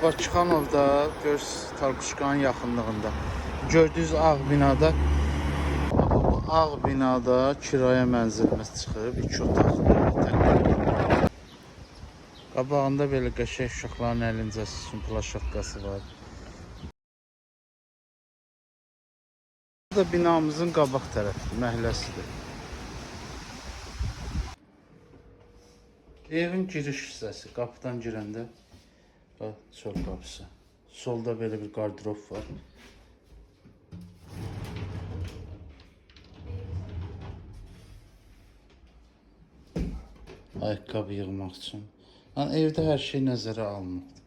Bakıxanovda, Tarkuşkanın yaxınlığında. Gördüyünüz ağ binada, bu ağ binada kirayə mənzilimiz çıxıb, 2 otaqlı. Qabağında belə qəşəng uşaqların əlincəsi üçün plaşatkası var. Bu da binamızın qabaq tərəfi, məhləsidir. Evin giriş hissəsi, qapıdan girəndə çöl qapısı. Solda belə bir qardırob var. Ayaqqabı yığmaq üçün. Yəni evdə hər şey nəzərə alınıbdır.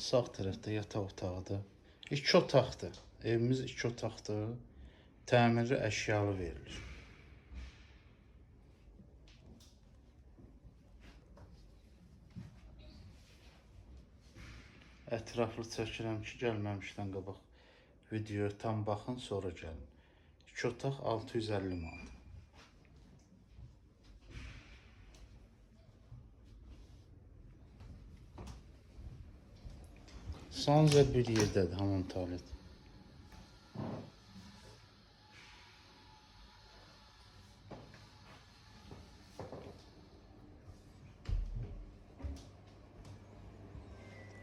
Sağ tərəfdə yataq otağıdır. 2 otaqdır. Evimiz 2 otaqdır. Təmirli əşyalı verilir. Ətraflı çəkirəm ki, gəlməmişdən qabaq videoya tam baxın, sonra gəlin. 2 otaq 650 manat. Sanzə bir yerdədir, hamam tualet.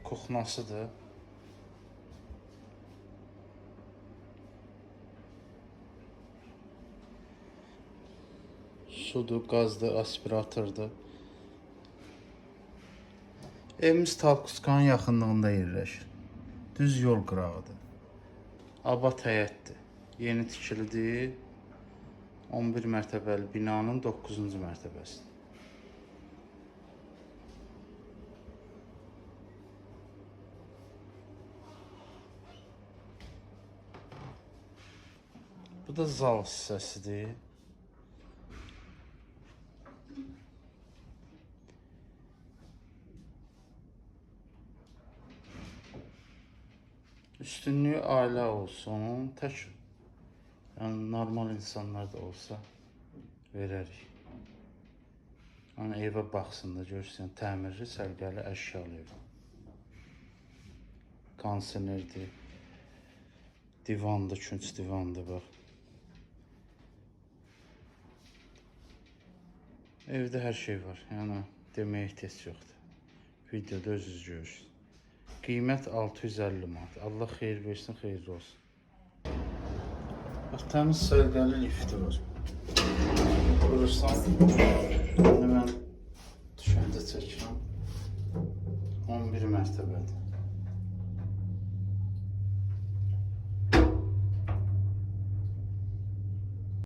Kuxnasıdır. Sudur, qazdır, aspiratordur. Evimiz Tarkuşkanın yaxınlığında yerləşir. Düz yol qırağıdır. Abad həyətdir. Yeni tikilidir. 11 mərtəbəli binanın 9-cu mərtəbəsidir. Bu da zal hissəsidir. Üstünlüyü ailə olsun, tək yəni normal insanlar da olsa verərik. Yəni evə baxsın da görsün, təmirli, sərgəli, əşyalı ev. Kondisionerdir, divandır, künc divandır, bax. Evdə hər şey var, yəni deməyə ehtiyac yoxdur. Videoda özünüz görürsünüz. Qiymət 650 manat. Allah xeyir versin, xeyirli olsun. Bax, təmiz sərgəli lifti var. Durursan, mən düşəndə çəkirəm. 11 mərtəbədir.